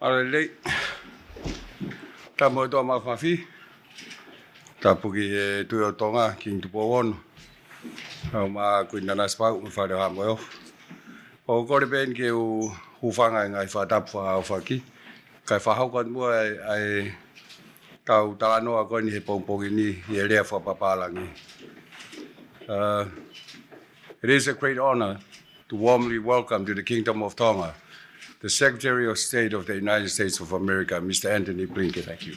Alright, tamo to mafafi. Tapuki to Tonga, King to Powon. Ma Quinana Spout, my father Hamoil. O Gorben Gil Hufanga, I fought up for Alfaki. Kaifa Hogan boy, I Tau Tano are going to Popogini, here for Papalangi. It is a great honor to warmly welcome to the Kingdom of Tonga the Secretary of State of the United States of America, Mr. Antony Blinken. Thank you.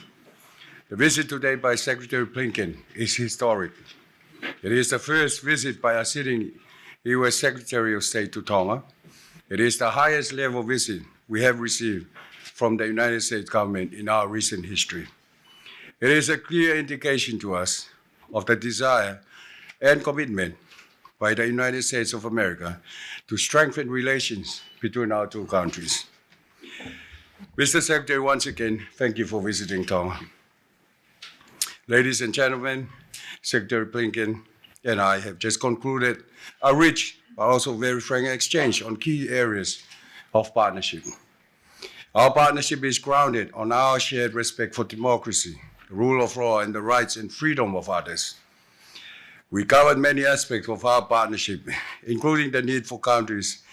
The visit today by Secretary Blinken is historic. It is the first visit by a sitting U.S. Secretary of State to Tonga. It is the highest level visit we have received from the United States government in our recent history. It is a clear indication to us of the desire and commitment by the United States of America to strengthen relations between our two countries. Mr. Secretary, once again, thank you for visiting Tonga. Ladies and gentlemen, Secretary Blinken and I have just concluded a rich but also very frank exchange on key areas of partnership. Our partnership is grounded on our shared respect for democracy, the rule of law, and the rights and freedom of others. We covered many aspects of our partnership, including the need for countries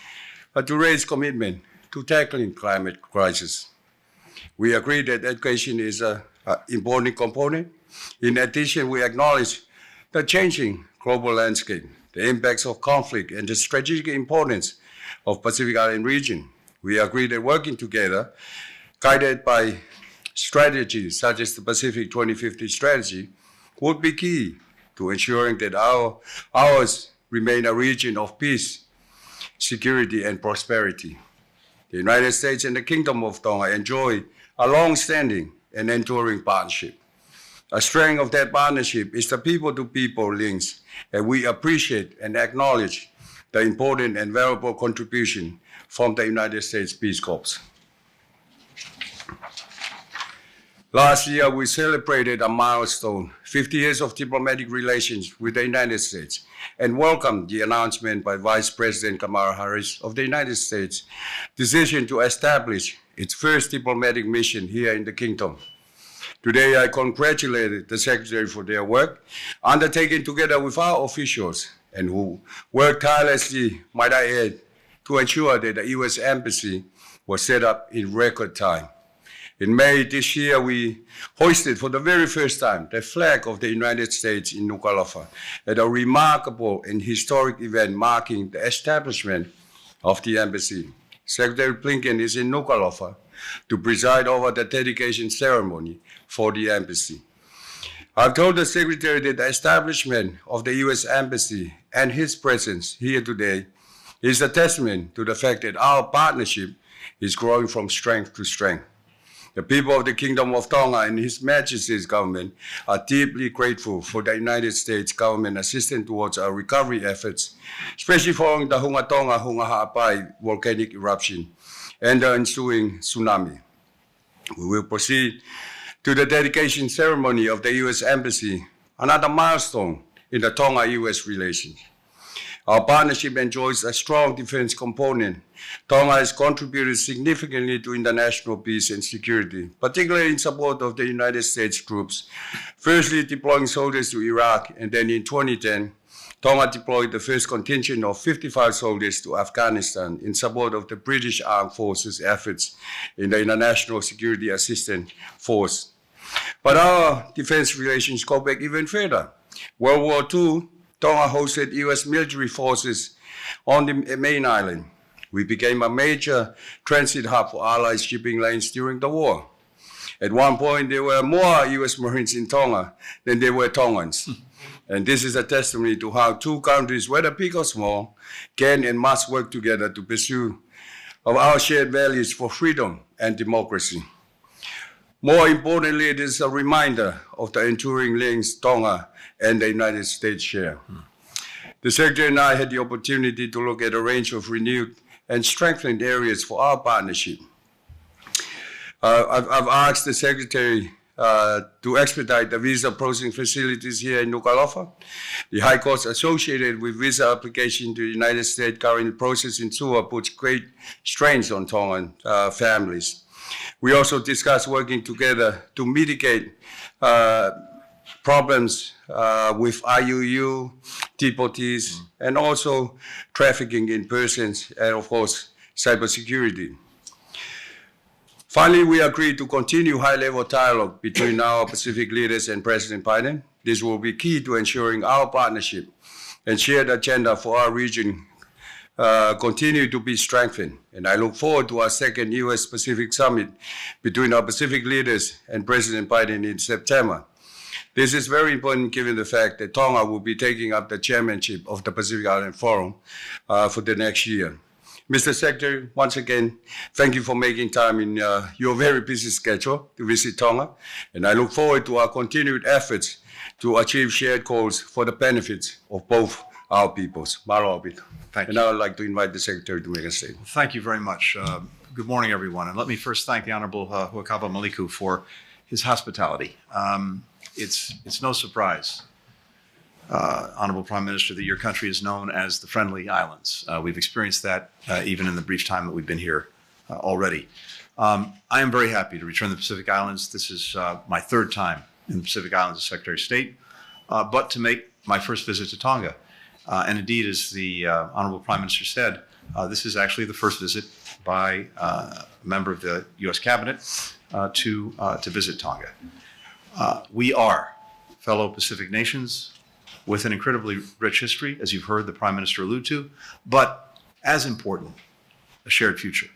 to raise commitment to tackling climate crisis. We agreed that education is an important component. In addition, we acknowledge the changing global landscape, the impacts of conflict, and the strategic importance of Pacific Island region. We agreed that working together, guided by strategies such as the Pacific 2050 strategy, would be key to ensuring that ours remain a region of peace, security, and prosperity. The United States and the Kingdom of Tonga enjoy a long-standing and enduring partnership. A strength of that partnership is the people-to-people links, and we appreciate and acknowledge the important and valuable contribution from the United States Peace Corps. Last year, we celebrated a milestone, 50 years of diplomatic relations with the United States, and welcomed the announcement by Vice President Kamala Harris of the United States' decision to establish its first diplomatic mission here in the Kingdom. Today, I congratulated the Secretary for their work, undertaken together with our officials, and who worked tirelessly, might I add, to ensure that the U.S. Embassy was set up in record time. In May this year, we hoisted for the very first time the flag of the United States in Nuku'alofa at a remarkable and historic event marking the establishment of the embassy. Secretary Blinken is in Nuku'alofa to preside over the dedication ceremony for the embassy. I've told the Secretary that the establishment of the U.S. Embassy and his presence here today is a testament to the fact that our partnership is growing from strength to strength. The people of the Kingdom of Tonga and His Majesty's government are deeply grateful for the United States government assistance towards our recovery efforts, especially following the Hunga Tonga Hunga Ha'apai volcanic eruption and the ensuing tsunami. We will proceed to the dedication ceremony of the U.S. Embassy, another milestone in the Tonga-U.S. relations. Our partnership enjoys a strong defense component. Tonga has contributed significantly to international peace and security, particularly in support of the United States troops, firstly deploying soldiers to Iraq, and then in 2010, Tonga deployed the first contingent of 55 soldiers to Afghanistan in support of the British Armed Forces efforts in the International Security Assistance Force. But our defense relations go back even further. World War II, Tonga hosted U.S. military forces on the main island. We became a major transit hub for Allied shipping lanes during the war. At one point, there were more U.S. Marines in Tonga than there were Tongans. And this is a testimony to how two countries, whether big or small, can and must work together to pursue our shared values for freedom and democracy. More importantly, it is a reminder of the enduring links Tonga and the United States share. The Secretary and I had the opportunity to look at a range of renewed and strengthened areas for our partnership. I've asked the Secretary to expedite the visa processing facilities here in Nuku'alofa. The high costs associated with visa application to the United States currently processed in Suva puts great strains on Tongan families. We also discussed working together to mitigate problems with IUU, deportees, and also trafficking in persons, and of course, cybersecurity. Finally, we agreed to continue high-level dialogue between our Pacific leaders and President Biden. This will be key to ensuring our partnership and shared agenda for our region continue to be strengthened. And I look forward to our second U.S.-Pacific summit between our Pacific leaders and President Biden in September. This is very important given the fact that Tonga will be taking up the chairmanship of the Pacific Island Forum for the next year. Mr. Secretary, once again, thank you for making time in your very busy schedule to visit Tonga, and I look forward to our continued efforts to achieve shared goals for the benefits of both our peoples. Malo Abit. Thank you. And I would like to invite the Secretary to make a statement. Thank you very much. Good morning, everyone. And let me first thank the Honorable Huakava Maliku for his hospitality. It's no surprise, Honorable Prime Minister, that your country is known as the Friendly Islands. We've experienced that even in the brief time that we've been here already. I am very happy to return to the Pacific Islands. This is my third time in the Pacific Islands as Secretary of State, but to make my first visit to Tonga. And indeed, as the Honorable Prime Minister said, this is actually the first visit by a member of the U.S. Cabinet to visit Tonga. We are fellow Pacific nations with an incredibly rich history, as you've heard the Prime Minister allude to, but as important, a shared future.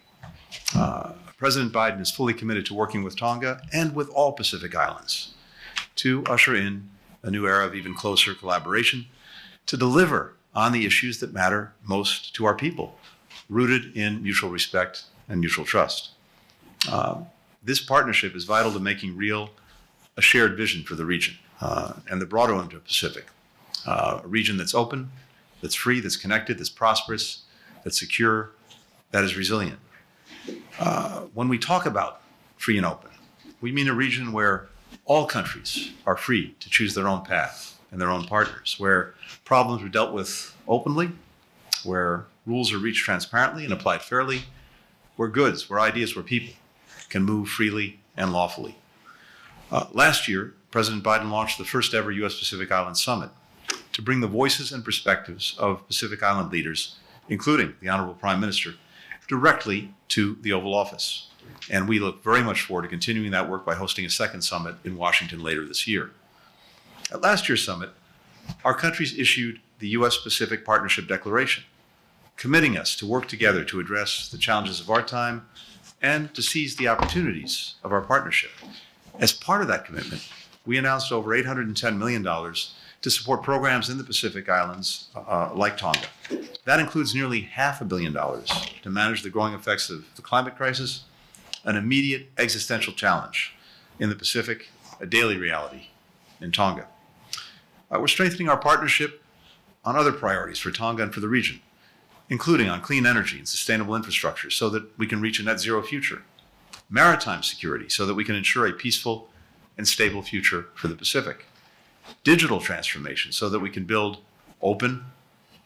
President Biden is fully committed to working with Tonga and with all Pacific Islands to usher in a new era of even closer collaboration, to deliver on the issues that matter most to our people, rooted in mutual respect and mutual trust. This partnership is vital to making real a shared vision for the region and the broader Indo-Pacific, a region that's open, that's free, that's connected, that's prosperous, that's secure, that is resilient. When we talk about free and open, we mean a region where all countries are free to choose their own path and their own partners, where problems are dealt with openly, where rules are reached transparently and applied fairly, where goods, where ideas, where people can move freely and lawfully. Last year, President Biden launched the first ever U.S. Pacific Island Summit to bring the voices and perspectives of Pacific Island leaders, including the Honorable Prime Minister, directly to the Oval Office. And we look very much forward to continuing that work by hosting a second summit in Washington later this year. At last year's summit, our countries issued the U.S. Pacific Partnership Declaration, committing us to work together to address the challenges of our time and to seize the opportunities of our partnership. As part of that commitment, we announced over $810 million to support programs in the Pacific Islands like Tonga. That includes nearly $500 million to manage the growing effects of the climate crisis, an immediate existential challenge in the Pacific, a daily reality in Tonga. We're strengthening our partnership on other priorities for Tonga and for the region, including on clean energy and sustainable infrastructure so that we can reach a net zero future, maritime security so that we can ensure a peaceful and stable future for the Pacific, digital transformation so that we can build open,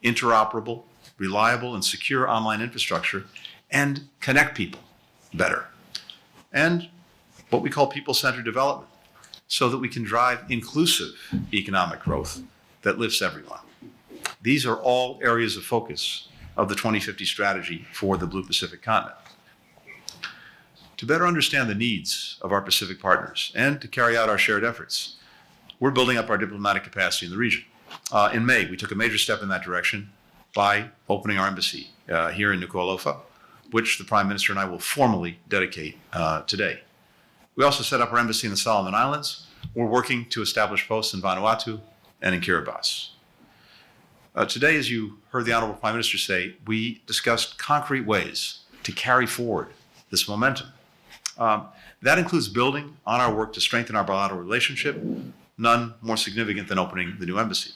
interoperable, reliable, and secure online infrastructure and connect people better, and what we call people-centered development so that we can drive inclusive economic growth that lifts everyone. These are all areas of focus of the 2050 strategy for the Blue Pacific continent. To better understand the needs of our Pacific partners and to carry out our shared efforts, we're building up our diplomatic capacity in the region. In May, we took a major step in that direction by opening our embassy here in Nuku'alofa, which the Prime Minister and I will formally dedicate today. We also set up our embassy in the Solomon Islands. We're working to establish posts in Vanuatu and in Kiribati. Today, as you heard the Honorable Prime Minister say, we discussed concrete ways to carry forward this momentum. That includes building on our work to strengthen our bilateral relationship, none more significant than opening the new embassy.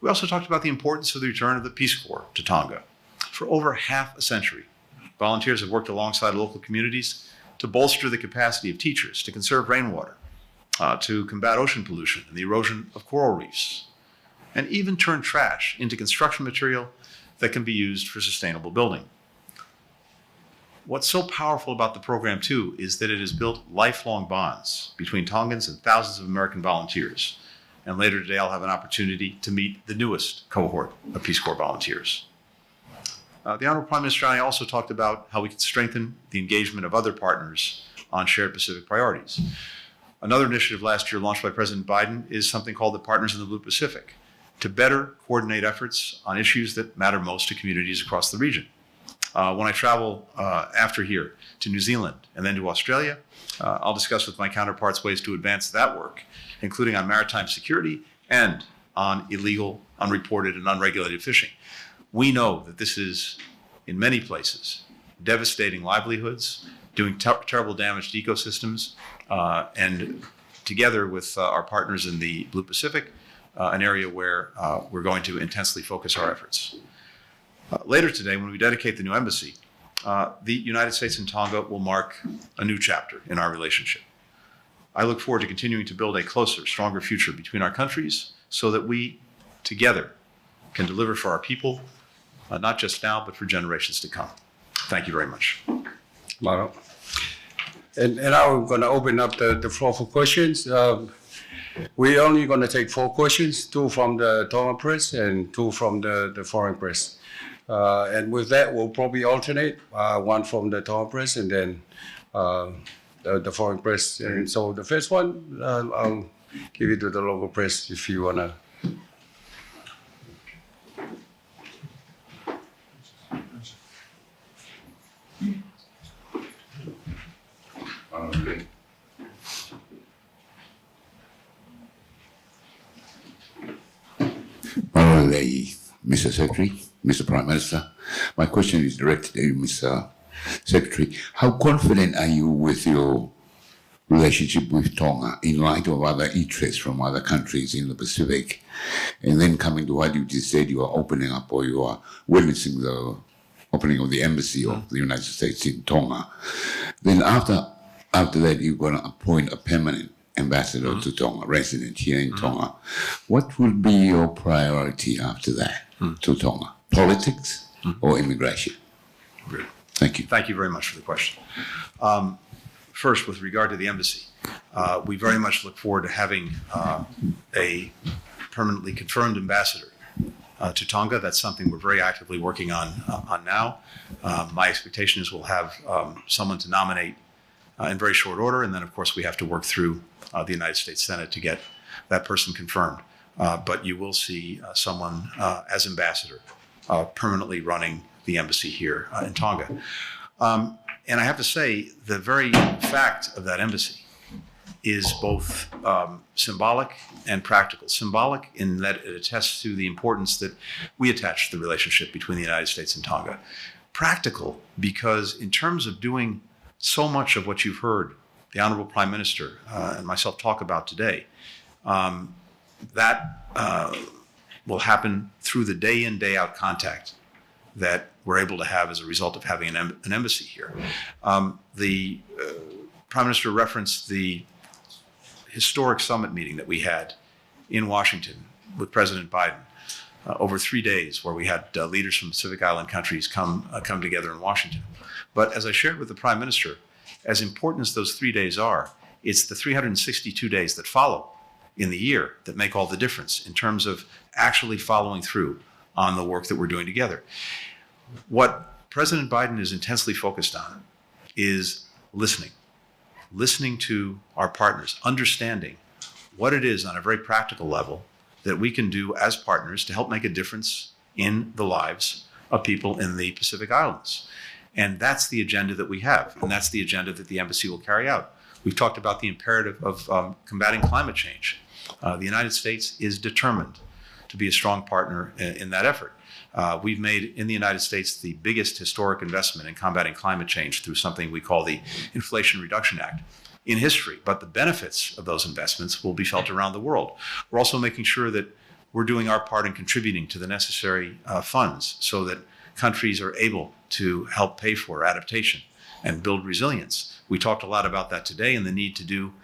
We also talked about the importance of the return of the Peace Corps to Tonga. For over half a century, volunteers have worked alongside local communities to bolster the capacity of teachers, to conserve rainwater, to combat ocean pollution and the erosion of coral reefs, and even turn trash into construction material that can be used for sustainable building. What's so powerful about the program, too, is that it has built lifelong bonds between Tongans and thousands of American volunteers. And later today, I'll have an opportunity to meet the newest cohort of Peace Corps volunteers. The Honorable Prime Minister and I also talked about how we could strengthen the engagement of other partners on shared Pacific priorities. Another initiative last year launched by President Biden is something called the Partners in the Blue Pacific, to better coordinate efforts on issues that matter most to communities across the region. When I travel after here to New Zealand and then to Australia, I'll discuss with my counterparts ways to advance that work, including on maritime security and on illegal, unreported, and unregulated fishing. We know that this is, in many places, devastating livelihoods, doing terrible damage to ecosystems, and together with our partners in the Blue Pacific, an area where we're going to intensely focus our efforts. Later today, when we dedicate the new embassy, the United States and Tonga will mark a new chapter in our relationship. I look forward to continuing to build a closer, stronger future between our countries so that we, together, can deliver for our people, not just now, but for generations to come. Thank you very much. Maro. And now I'm going to open up the floor for questions. We're only going to take 4 questions, 2 from the Tonga press and 2 from the foreign press. And with that, we'll probably alternate, 1 from the Tonga press and then the foreign press. And so the first one, I'll give it to the local press if you want to. Mr. Secretary, Mr. Prime Minister, my question is directed to you, Mr. Secretary. How confident are you with your relationship with Tonga in light of other interests from other countries in the Pacific? And then coming to what you just said, you are opening up or you are witnessing the opening of the embassy of the United States in Tonga. Then after that, you're going to appoint a permanent ambassador to Tonga, resident here in Tonga. What will be your priority after that to Tonga? Politics or immigration? Great. Thank you. Thank you very much for the question. First, with regard to the embassy, we very much look forward to having a permanently confirmed ambassador to Tonga. That's something we're very actively working on now. My expectation is we'll have someone to nominate in very short order, and then, of course, we have to work through the United States Senate to get that person confirmed. But you will see someone as ambassador permanently running the embassy here in Tonga. And I have to say, the very fact of that embassy is both symbolic and practical. Symbolic in that it attests to the importance that we attach to the relationship between the United States and Tonga. Practical because in terms of doing so much of what you've heard the Honorable Prime Minister and myself talk about today, that will happen through the day in, day out contact that we're able to have as a result of having an embassy here. The Prime Minister referenced the historic summit meeting that we had in Washington with President Biden over 3 days, where we had leaders from Pacific Island countries come together in Washington. But as I shared with the Prime Minister, as important as those 3 days are, it's the 362 days that follow in the year that make all the difference in terms of actually following through on the work that we're doing together. What President Biden is intensely focused on is listening to our partners, understanding what it is on a very practical level that we can do as partners to help make a difference in the lives of people in the Pacific Islands. And that's the agenda that we have, and that's the agenda that the embassy will carry out. We've talked about the imperative of combating climate change. The United States is determined to be a strong partner in that effort. We've made in the United States the biggest historic investment in combating climate change through something we call the Inflation Reduction Act in history, but the benefits of those investments will be felt around the world. We're also making sure that we're doing our part in contributing to the necessary funds so that countries are able to help pay for adaptation and build resilience. We talked a lot about that today and the need to do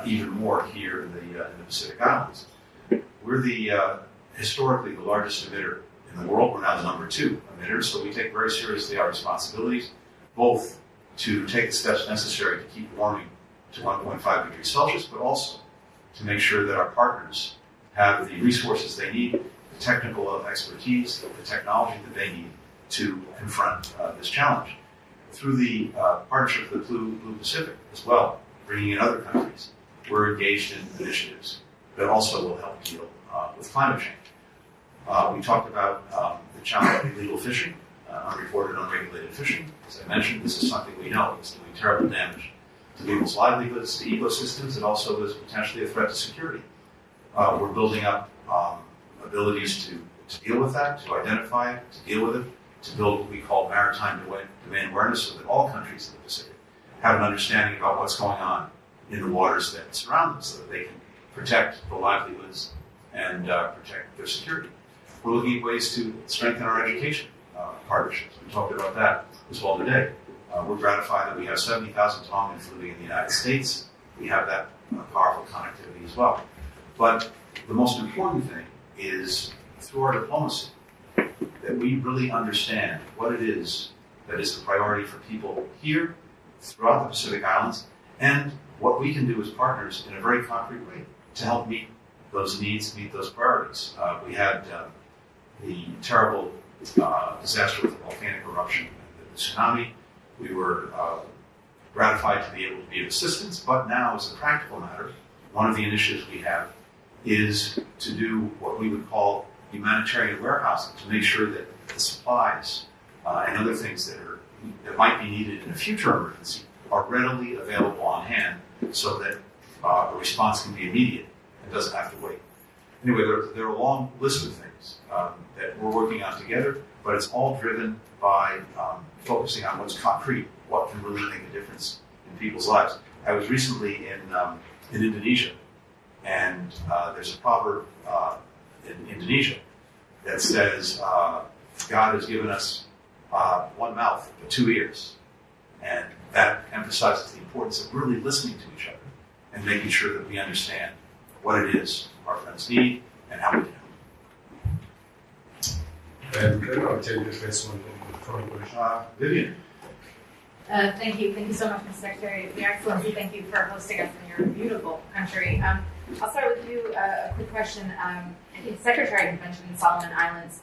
even more here in the Pacific Islands. We're historically the largest emitter in the world. We're now the #2 emitter, so we take very seriously our responsibilities. both to take the steps necessary to keep warming to 1.5 degrees Celsius, but also to make sure that our partners have the resources they need, the technical expertise, the technology that they need to confront this challenge. Through the partnership with the Blue Pacific as well, bringing in other countries, we're engaged in initiatives that also will help deal with climate change. We talked about the challenge of illegal fishing, unreported, unregulated fishing. As I mentioned, this is something we know is doing terrible damage to people's livelihoods, to ecosystems, and also is potentially a threat to security. We're building up abilities to deal with that, to identify it, to deal with it, to build what we call maritime domain awareness so that all countries in the Pacific have an understanding about what's going on in the waters that surround them so that they can protect the livelihoods and protect their security. We're looking at ways to strengthen our education partnerships. We talked about that as well today. We're gratified that we have 70,000 Tongans living in the United States. We have that powerful connectivity as well. But the most important thing is through our diplomacy that we really understand what it is that is the priority for people here throughout the Pacific Islands and what we can do as partners in a very concrete way to help meet those needs, meet those priorities. We had the terrible disaster with the volcanic eruption and the tsunami. We were gratified to be able to be of assistance, but now as a practical matter, one of the initiatives we have is to do what we would call humanitarian warehousing to make sure that the supplies and other things that might be needed in a future emergency are readily available on hand so that a response can be immediate and doesn't have to wait. Anyway, there are a long list of things that we're working on together, but it's all driven by focusing on what's concrete, what can really make a difference in people's lives. I was recently in Indonesia, and there's a proverb in Indonesia that says, God has given us one mouth but 2 ears. And that emphasizes the importance of really listening to each other and making sure that we understand what it is our friends need and how we can help. And I'll take the first one. Vivian. Thank you. Thank you so much, Mr. Secretary. Your Excellency, thank you for hosting us in your beautiful country. I'll start with you. A quick question. I think the Secretary had mentioned Solomon Islands.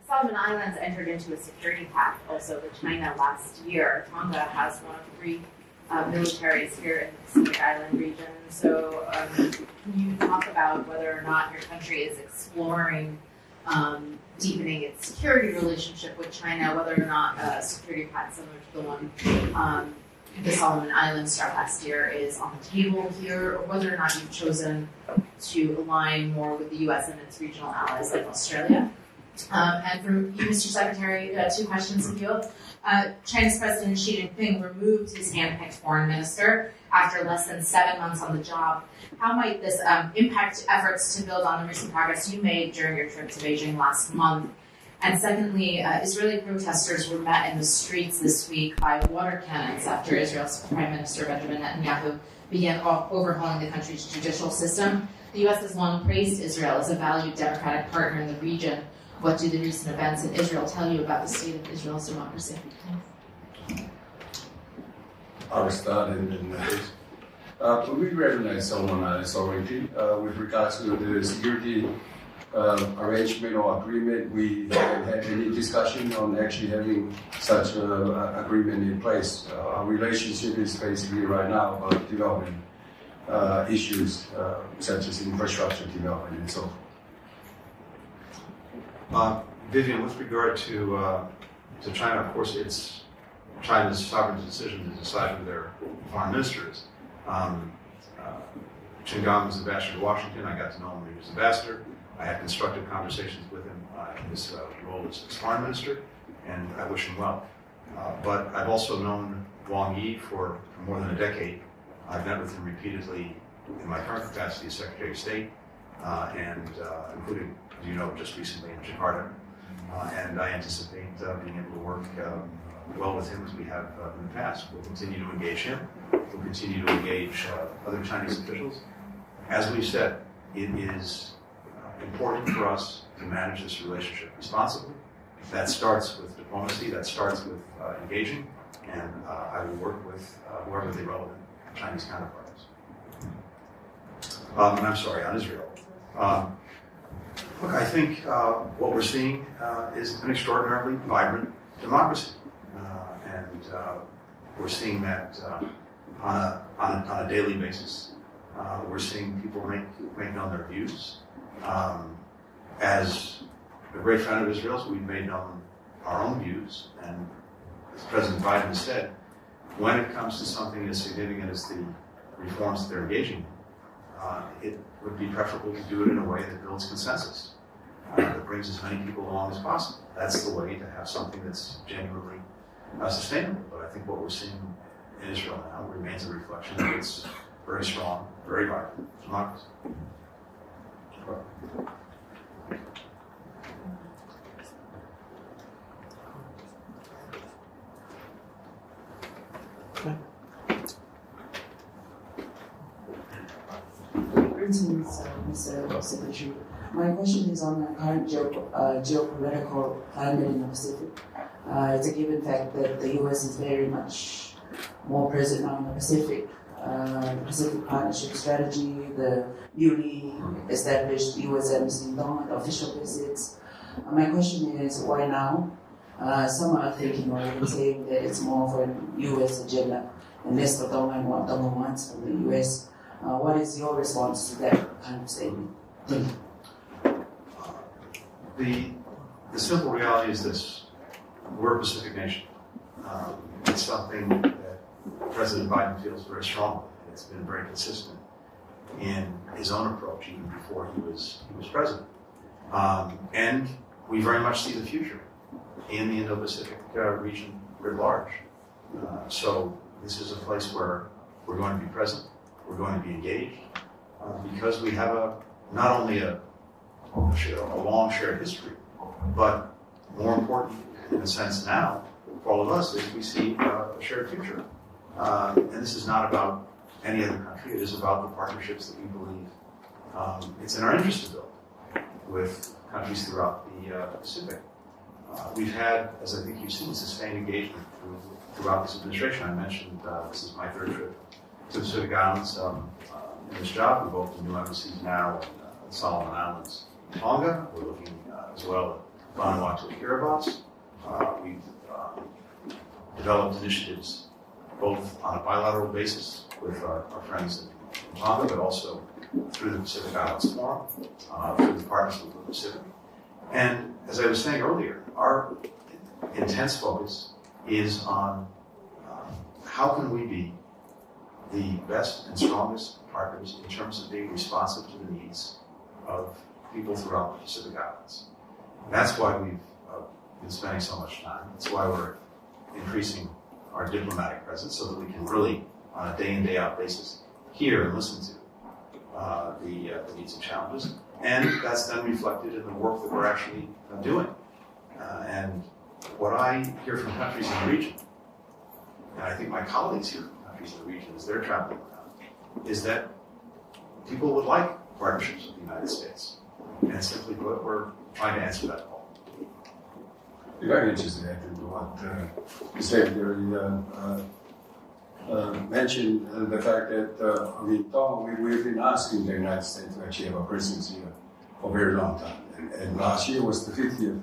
Solomon Islands entered into a security pact also with China last year. Tonga has one of 3 militaries here in the Pacific Island region. So can you talk about whether or not your country is exploring deepening its security relationship with China, whether or not a security pact similar to the one the Solomon Islands started last year is on the table here, or whether or not you've chosen to align more with the U.S. and its regional allies like Australia? And from you, Mr. Secretary, 2 questions of you. China's President Xi Jinping removed his hand-picked foreign minister after less than 7 months on the job. How might this impact efforts to build on the recent progress you made during your trip to Beijing last month? And secondly, Israeli protesters were met in the streets this week by water cannons after Israel's Prime Minister Benjamin Netanyahu began overhauling the country's judicial system. The U.S. has long praised Israel as a valued democratic partner in the region. What do the recent events in Israel tell you about the state of Israel's democracy? I'll start and then we recognize Solomon sovereignty with regards to the security arrangement or agreement. We haven't had any discussion on actually having such an agreement in place. Our relationship is basically right now about development issues such as infrastructure development and so forth. Vivian, with regard to China, of course, it's China's sovereign decision to decide who their foreign minister is. Chen Gang was ambassador to Washington. I got to know him when he was ambassador. I had constructive conversations with him in his role as foreign minister, and I wish him well. But I've also known Wang Yi for more than a decade. I've met with him repeatedly in my current capacity as Secretary of State, and including, as you know, just recently in Jakarta. And I anticipate being able to work well with him as we have in the past. We'll continue to engage him. We'll continue to engage other Chinese officials. As we've said, it is important for us to manage this relationship responsibly. That starts with diplomacy. That starts with engaging And I will work with whoever the relevant Chinese counterparts. And I'm sorry, on Israel. Look, I think what we're seeing is an extraordinarily vibrant democracy. And we're seeing that on a daily basis. We're seeing people make known their views. As a great friend of Israel's, we've made known our own views. And as President Biden has said, when it comes to something as significant as the reforms that they're engaging in, it would be preferable to do it in a way that builds consensus, that brings as many people along as possible. That's the way to have something that's genuinely sustainable. But I think what we're seeing in Israel now remains a reflection of its very strong, very vibrant democracy. Greetings, Mr. Secretary. My question is on the current geopolitical climate in the Pacific. It's a given fact that the U.S. is very much more present now in the Pacific. The Pacific Partnership Strategy, the newly established U.S. Embassy in Tonga, the official visits. My question is, why now? Some are thinking or even saying that it's more of a U.S. agenda and less for Tonga and what Tonga wants from the U.S. What is your response to that kind of statement? Thank you. The simple reality is this: we're a Pacific nation. It's something that President Biden feels very strongly. It's been very consistent in his own approach even before he was president. And we very much see the future in the Indo-Pacific region writ large. So this is a place where we're going to be present. We're going to be engaged because we have not only a long shared history, but more important in a sense now for all of us is we see a shared future. And this is not about any other country. It is about the partnerships that we believe it's in our interest to build with countries throughout the Pacific. We've had, as I think you've seen, sustained engagement throughout this administration. I mentioned this is my third trip to the Pacific Islands in this job. We've opened new embassies now in the Solomon Islands, Tonga. We're looking as well at Vanuatu and Kiribati. We've developed initiatives both on a bilateral basis with our friends in Tonga, but also through the Pacific Islands Forum, through the Partnership of the Pacific. And as I was saying earlier, our intense focus is on how can we be the best and strongest partners in terms of being responsive to the needs of people throughout the Pacific Islands. And that's why we've been spending so much time. That's why we're increasing our diplomatic presence so that we can really, on a day-in, day-out basis, hear and listen to the needs and challenges. And that's then reflected in the work that we're actually doing. And what I hear from countries in the region, and I think my colleagues hear from countries in the region as they're traveling around, is that people would like partnerships with the United States. And simply put, we're trying to answer that call. If I can just add to what the Secretary mentioned, the fact that we've been asking the United States to actually have a presence here for a very long time. And last year was the 50th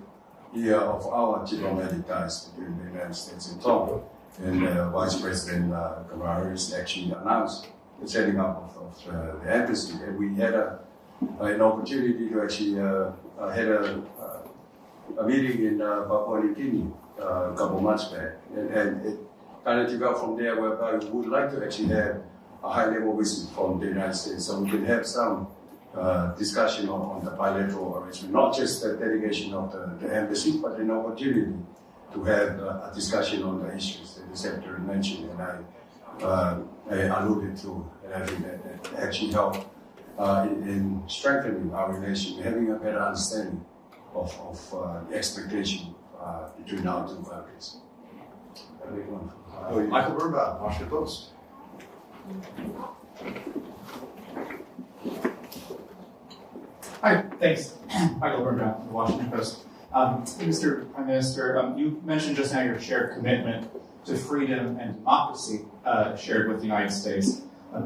year of our diplomatic ties between the United States and Tonga. And Vice President Kamala Harris actually announced the setting up of the embassy. And we had an opportunity to actually had a meeting in Papua New Guinea a couple months back. And it kind of developed from there whereby we would like to actually have a high-level visit from the United States so we can have some discussion on the bilateral arrangement, not just the delegation of the embassy, but an opportunity to have a discussion on the issues that the Secretary mentioned and I alluded to, and I think that actually helped in strengthening our relation, having a better understanding of the expectation between our two countries. Michael Birnbaum, Washington Post. Hi, thanks. Michael Birnbaum from the Washington Post. Mr. Prime Minister, you mentioned just now your shared commitment to freedom and democracy shared with the United States.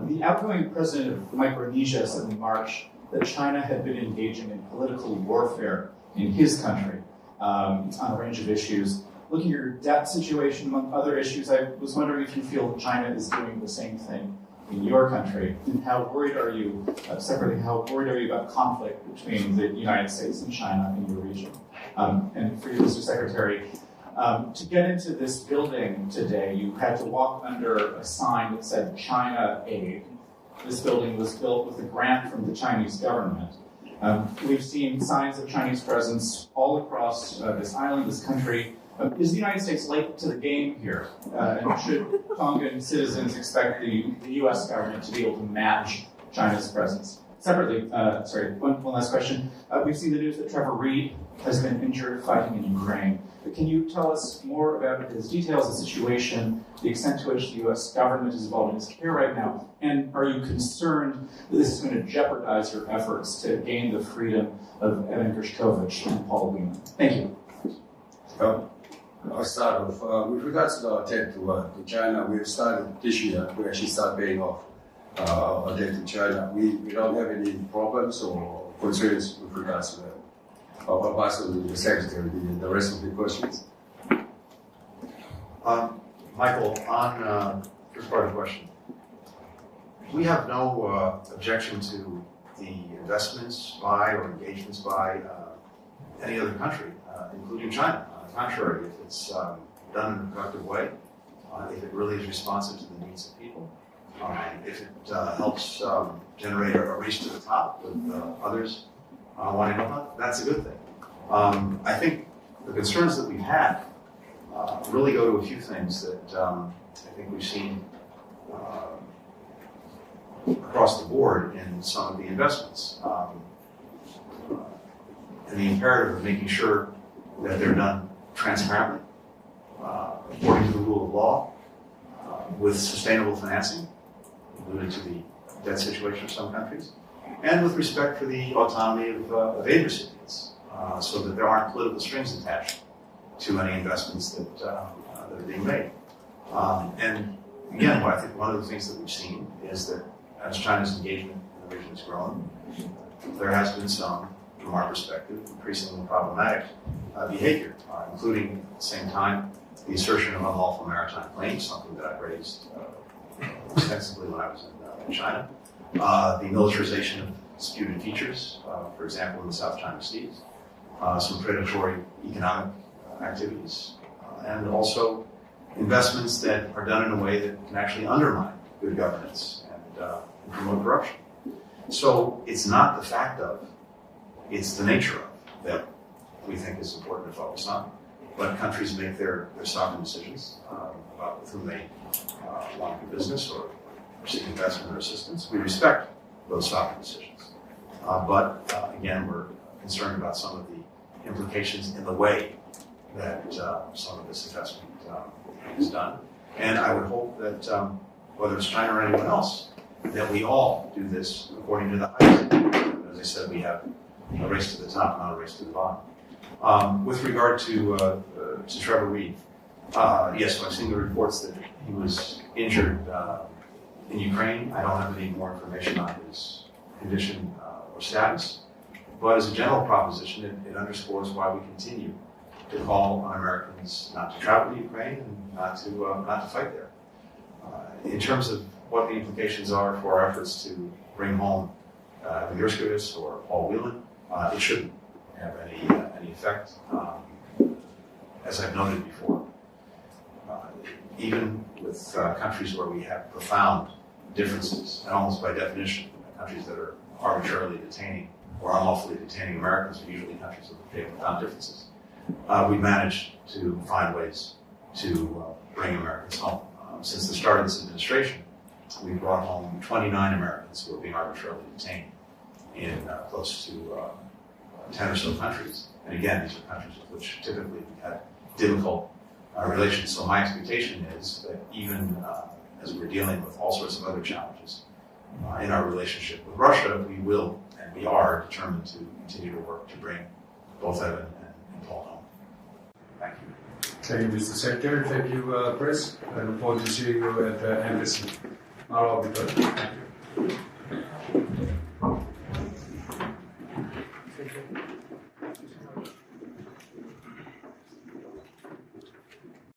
The outgoing president of Micronesia said in March that China had been engaging in political warfare in his country on a range of issues. Looking at your debt situation, among other issues, I was wondering if you feel China is doing the same thing in your country, and how worried are you, separately, how worried are you about conflict between the United States and China in your region? And for you, Mr. Secretary, to get into this building today, you had to walk under a sign that said China Aid. This building was built with a grant from the Chinese government. We've seen signs of Chinese presence all across this island, this country. Is the United States late to the game here? And should Tongan citizens expect the U.S. government to be able to match China's presence? Separately, one last question. We've seen the news that Trevor Reed has been injured fighting in Ukraine. But can you tell us more about his details of the situation, the extent to which the U.S. government is involved in his care right now, and are you concerned that this is going to jeopardize your efforts to gain the freedom of Evan Gershkovich and Paul Whelan? Thank you. I'll start off. With regards to our debt to China, we have started this year to actually start paying off our debt to China. We don't have any problems or concerns with regards to that. I'll pass on to the Secretary the rest of the questions. Michael, on first part of the question, we have no objection to the investments by or engagements by any other country, including China. On the contrary, if it's done in a productive way, if it really is responsive to the needs of people, if it helps generate a race to the top with others wanting to help, that's a good thing. I think the concerns that we've had really go to a few things that I think we've seen across the board in some of the investments. And the imperative of making sure that they're done transparently, according to the rule of law, with sustainable financing, alluded to the debt situation of some countries, and with respect for the autonomy of aid recipients, so that there aren't political strings attached to any investments that are being made. And again, I think one of the things that we've seen is that as China's engagement in the region has grown, there has been some, from our perspective, increasingly problematic behavior, including at the same time the assertion of unlawful maritime claims, something that I raised extensively when I was in China, the militarization of disputed features, for example, in the South China Seas, some predatory economic activities, and also investments that are done in a way that can actually undermine good governance and promote corruption. So it's not the fact of, it's the nature of that we think is important to focus on. But countries make their sovereign decisions about with whom they want to do business or seek investment or assistance. We respect those sovereign decisions. But again, we're concerned about some of the implications in the way that some of this investment is done. And I would hope that whether it's China or anyone else, that we all do this according to the highest standard. As I said, we have a race to the top, not a race to the bottom. With regard to Trevor Reed, yes, so I've seen the reports that he was injured in Ukraine. I don't have any more information on his condition or status. But as a general proposition, it underscores why we continue to call on Americans not to travel to Ukraine and not to fight there. In terms of what the implications are for our efforts to bring home Evan Gershkovich or Paul Whelan, it shouldn't have any effect. As I've noted before, even with countries where we have profound differences, and almost by definition, countries that are arbitrarily detaining or unlawfully detaining Americans are usually countries that have profound differences. We managed to find ways to bring Americans home. Since the start of this administration, we brought home 29 Americans who were being arbitrarily detained in close to 10 or so countries. And again, these are countries with which typically we've had difficult relations. So my expectation is that even as we're dealing with all sorts of other challenges in our relationship with Russia, we will and we are determined to continue to work to bring both Evan and Paul home. Thank you. Thank you, Mr. Secretary. Thank you, Press. I look forward to seeing you at the embassy. Thank you.